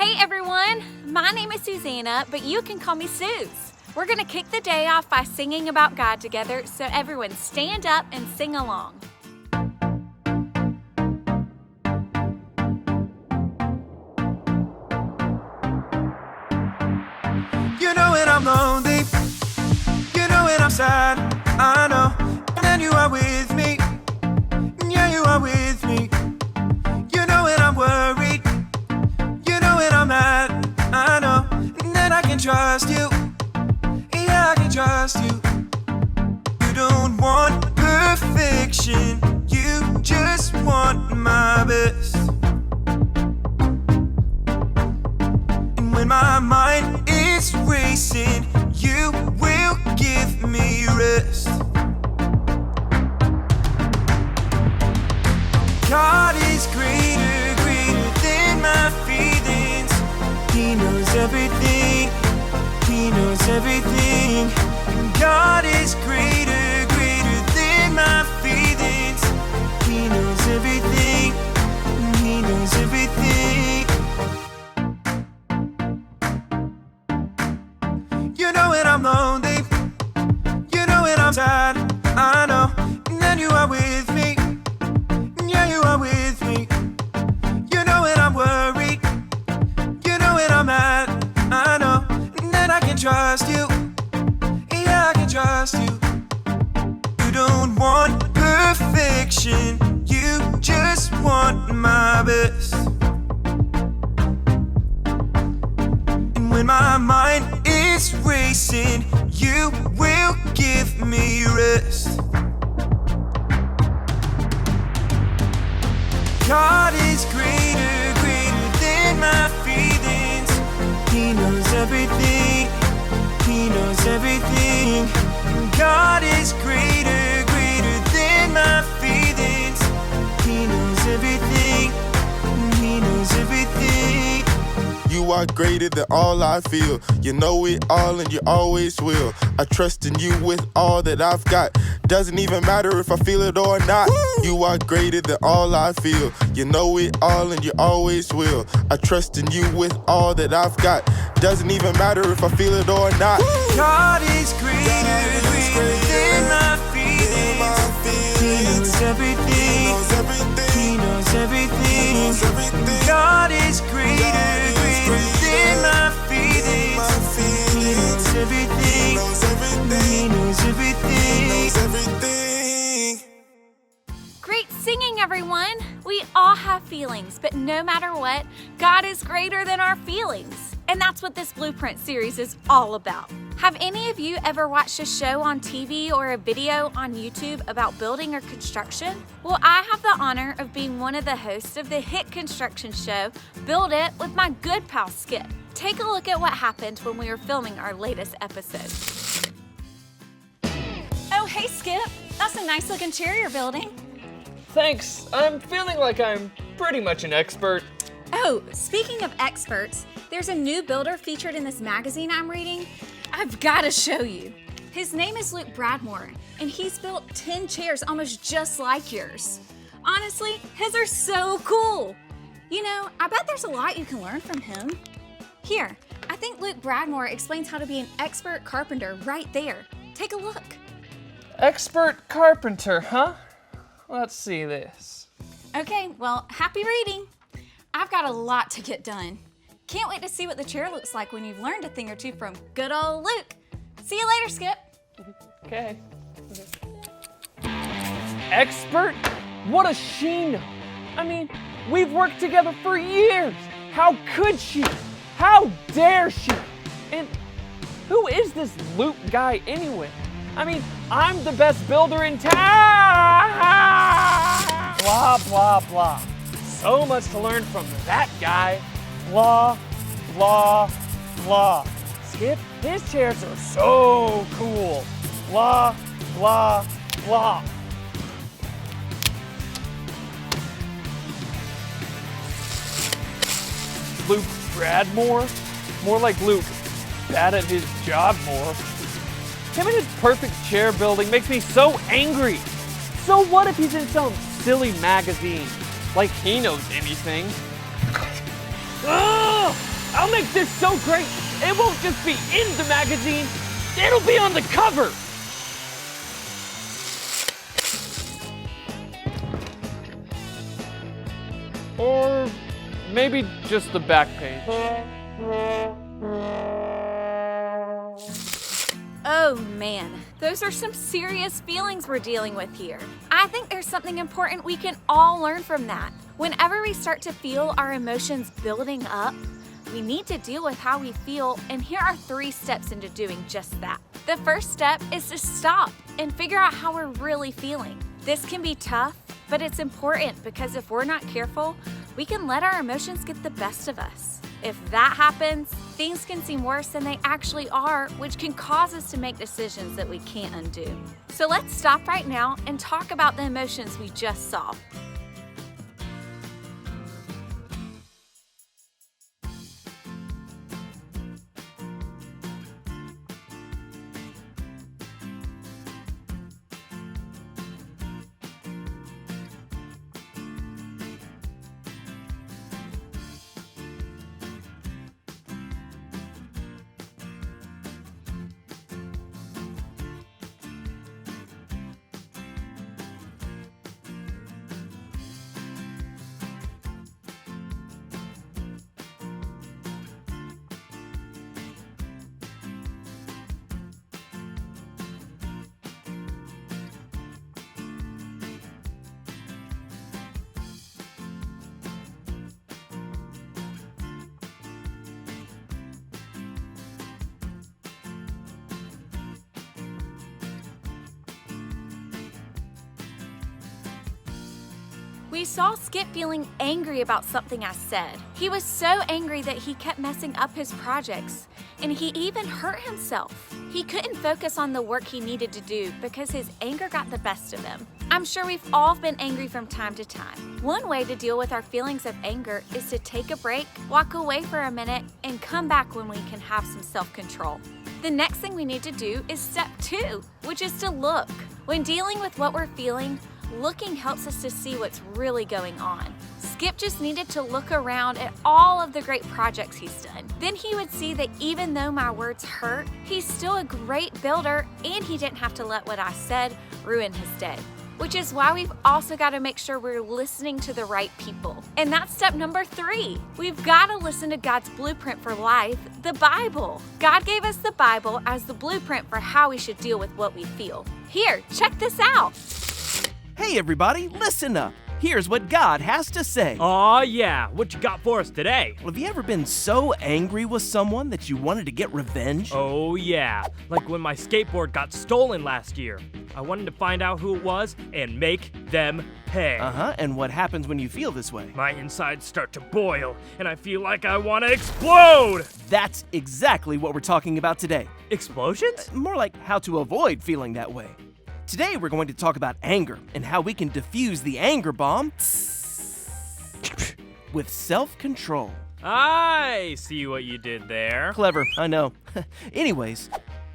Hey everyone, my name is Susanna, but you can call me Suze. We're gonna kick the day off by singing about God together, so everyone stand up and sing along. You know when I'm lonely, you know when I'm sad, I know, and then you are with me, yeah, you are with me. You know when I'm worried, you know when I'm mad, I know, and then I can trust you, yeah, I can trust you. You don't want perfection, you just want my best. And when my mind is racing, you will give me rest. God is greater, greater than my feelings. He knows everything, He knows everything. God is greater, greater than my feelings. He knows everything, He knows everything. You know when I'm lonely, you know when I'm sad, I know, and then you are with me, yeah, you are with me. You know when I'm worried, you know when I'm mad, I know, and then I can trust you, yeah, I can trust you. You don't want perfection, you just want my best. And when my mind is racing, you will give me rest. God is greater, greater than my feelings. He knows everything, He knows everything. God is greater, greater than my feelings. He knows everything, He knows everything. You are greater than all I feel. You know it all and you always will. I trust in you with all that I've got. Doesn't even matter if I feel it or not. You are greater than all I feel. You know it all and you always will. I trust in you with all that I've got. Doesn't even matter if I feel it or not. God is greater, greater than my feelings. He knows everything, He knows everything. God is greater, greater than my feelings. He knows everything, He knows everything. Great singing, everyone. We all have feelings, but no matter what, God is greater than our feelings. And that's what this Blueprint series is all about. Have any of you ever watched a show on TV or a video on YouTube about building or construction? Well, I have the honor of being one of the hosts of the hit construction show, Build It, with my good pal Skip. Take a look at what happened when we were filming our latest episode. Oh, hey Skip, that's a nice looking chair you're building. Thanks. I'm feeling like I'm pretty much an expert. Oh, speaking of experts, there's a new builder featured in this magazine I'm reading. I've got to show you. His name is Luke Bradmore, and he's built 10 chairs almost just like yours. Honestly, his are so cool. You know, I bet there's a lot you can learn from him. Here, I think Luke Bradmore explains how to be an expert carpenter right there. Take a look. Expert carpenter, huh? Let's see this. Okay, well, happy reading. I've got a lot to get done. Can't wait to see what the chair looks like when you've learned a thing or two from good old Luke. See you later, Skip. Okay. Expert? What does she know? I mean, we've worked together for years. How could she? How dare she? And who is this Luke guy anyway? I mean, I'm the best builder in town! Blah, blah, blah. So much to learn from that guy. Blah, blah, blah. Skip, his chairs are so cool. Blah, blah, blah. Luke Bradmore? More like Luke, bad at his job more. Him and his perfect chair building makes me so angry. So what if he's in some silly magazine? Like he knows anything. Ugh! I'll make this so great, it won't just be in the magazine, it'll be on the cover. Or maybe just the back page. Oh man, those are some serious feelings we're dealing with here. I think there's something important we can all learn from that. Whenever we start to feel our emotions building up, we need to deal with how we feel, and here are 3 steps into doing just that. The first step is to stop and figure out how we're really feeling. This can be tough, but it's important because if we're not careful, we can let our emotions get the best of us. If that happens, things can seem worse than they actually are, which can cause us to make decisions that we can't undo. So let's stop right now and talk about the emotions we just saw. We saw Skip feeling angry about something I said. He was so angry that he kept messing up his projects, and he even hurt himself. He couldn't focus on the work he needed to do because his anger got the best of him. I'm sure we've all been angry from time to time. One way to deal with our feelings of anger is to take a break, walk away for a minute, and come back when we can have some self-control. The next thing we need to do is step 2, which is to look. When dealing with what we're feeling, looking helps us to see what's really going on. Skip just needed to look around at all of the great projects he's done. Then he would see that even though my words hurt, he's still a great builder and he didn't have to let what I said ruin his day. Which is why we've also got to make sure we're listening to the right people. And that's step number 3. We've got to listen to God's blueprint for life, the Bible. God gave us the Bible as the blueprint for how we should deal with what we feel. Here, check this out. Hey everybody, listen up. Here's what God has to say. Aw, yeah. What you got for us today? Well, have you ever been so angry with someone that you wanted to get revenge? Oh, yeah. Like when my skateboard got stolen last year. I wanted to find out who it was and make them pay. And what happens when you feel this way? My insides start to boil, and I feel like I want to explode! That's exactly what we're talking about today. Explosions? More like how to avoid feeling that way. Today we're going to talk about anger and how we can defuse the anger bomb with self-control. I see what you did there. Clever, I know. Anyways,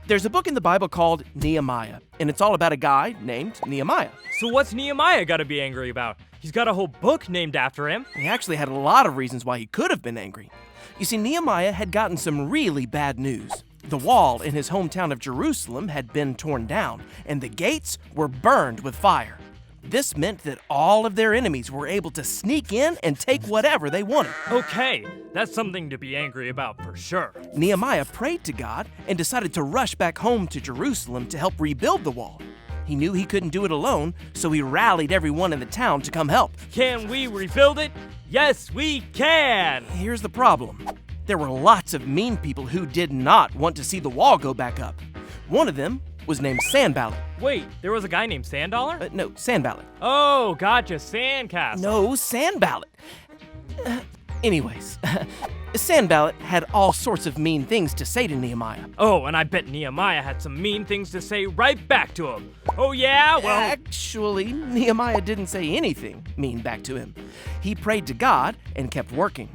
there's a book in the Bible called Nehemiah, and it's all about a guy named Nehemiah. So what's Nehemiah got to be angry about? He's got a whole book named after him. He actually had a lot of reasons why he could have been angry. You see, Nehemiah had gotten some really bad news. The wall in his hometown of Jerusalem had been torn down, and the gates were burned with fire. This meant that all of their enemies were able to sneak in and take whatever they wanted. Okay, that's something to be angry about for sure. Nehemiah prayed to God and decided to rush back home to Jerusalem to help rebuild the wall. He knew he couldn't do it alone, so he rallied everyone in the town to come help. Can we rebuild it? Yes, we can! Here's the problem. There were lots of mean people who did not want to see the wall go back up. One of them was named Sanballat. Wait, there was a guy named Sanddollar? No, Sanballat. Oh, gotcha, Sandcastle. No, Sanballat. Anyways, Sanballat had all sorts of mean things to say to Nehemiah. Oh, and I bet Nehemiah had some mean things to say right back to him. Oh yeah, well... Actually, Nehemiah didn't say anything mean back to him. He prayed to God and kept working.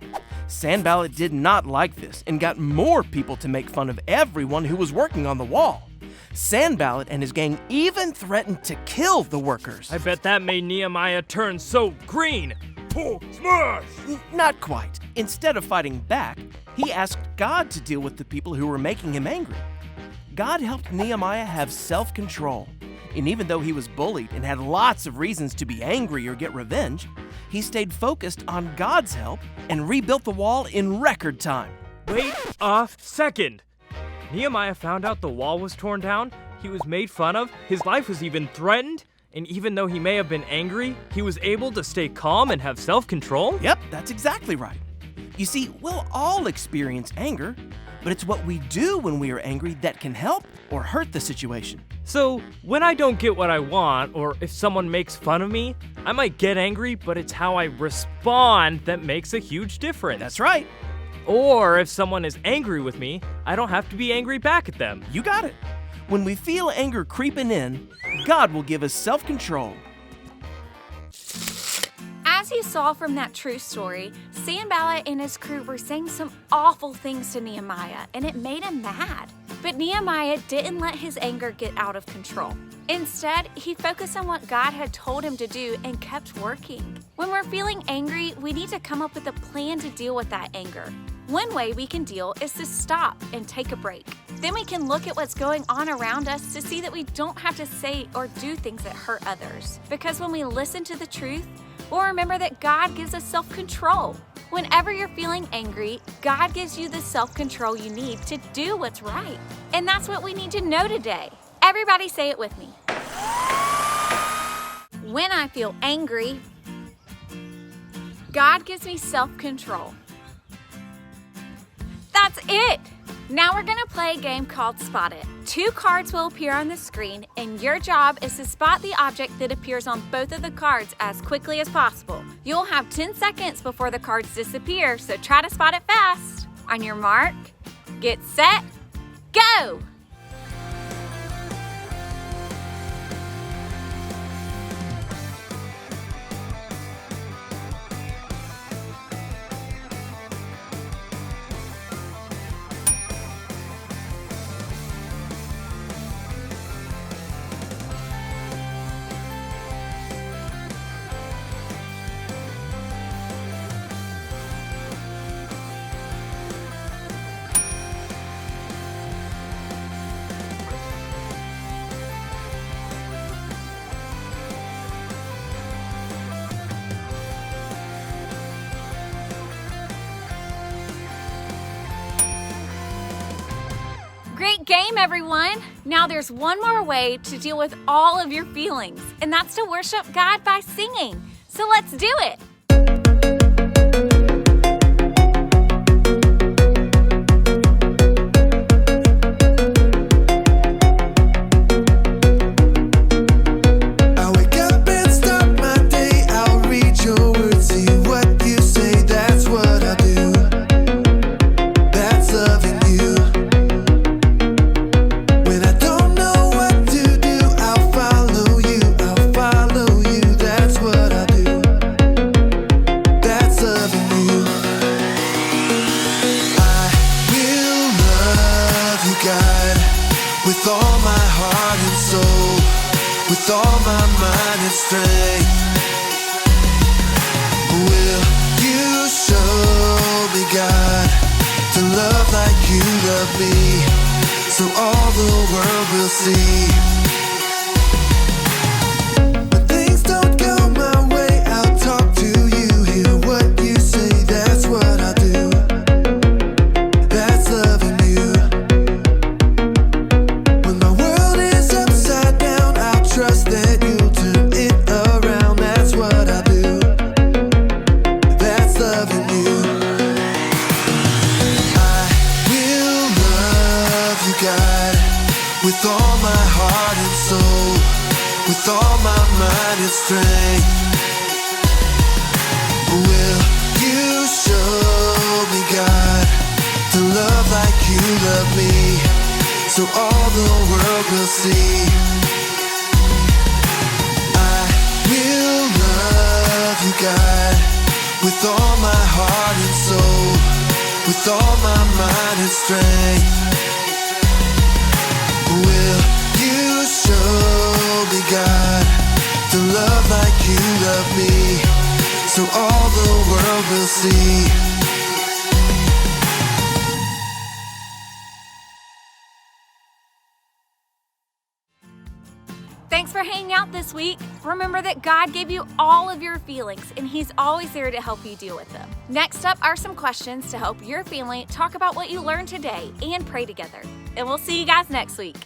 Sanballat did not like this and got more people to make fun of everyone who was working on the wall. Sanballat and his gang even threatened to kill the workers. I bet that made Nehemiah turn so green. Pull, smash! Not quite. Instead of fighting back, He asked God to deal with the people who were making him angry. God helped Nehemiah have self-control. And even though he was bullied and had lots of reasons to be angry or get revenge, he stayed focused on God's help and rebuilt the wall in record time. Wait a second. Nehemiah found out the wall was torn down, he was made fun of, his life was even threatened, and even though he may have been angry, he was able to stay calm and have self-control? Yep, that's exactly right. You see, we'll all experience anger, but it's what we do when we are angry that can help or hurt the situation. So, when I don't get what I want, or if someone makes fun of me, I might get angry, but it's how I respond that makes a huge difference. That's right. Or if someone is angry with me, I don't have to be angry back at them. You got it. When we feel anger creeping in, God will give us self-control. As you saw from that true story, Sanballat and his crew were saying some awful things to Nehemiah, and it made him mad. But Nehemiah didn't let his anger get out of control. Instead, he focused on what God had told him to do and kept working. When we're feeling angry, we need to come up with a plan to deal with that anger. One way we can deal is to stop and take a break. Then we can look at what's going on around us to see that we don't have to say or do things that hurt others. Because when we listen to the truth, we'll remember that God gives us self-control. Whenever you're feeling angry, God gives you the self-control you need to do what's right. And that's what we need to know today. Everybody say it with me. When I feel angry, God gives me self-control. That's it! Now we're gonna play a game called Spot It. 2 cards will appear on the screen, and your job is to spot the object that appears on both of the cards as quickly as possible. You'll have 10 seconds before the cards disappear, so try to spot it fast. On your mark, get set, go! Great game, everyone! Now there's one more way to deal with all of your feelings, and that's to worship God by singing. So let's do it! With all my heart and soul, with all my mind and strength, will you show me, God, to love like you love me, so all the world will see. When things don't go my way, I'll talk to you, hear what you say, that's what I do. That's loving you. Trust that you'll turn it around, that's what I do. That's loving you. I will love you, God, with all my heart and soul, with all my mind and strength. Will you show me, God, to love like you love me, so all the world will see. Will love you, God, with all my heart and soul, with all my mind and strength. Will you show me, God, to love like you love me, so all the world will see. this week, remember that God gave you all of your feelings and He's always there to help you deal with them. Next up are some questions to help your family talk about what you learned today and pray together. And we'll see you guys next week.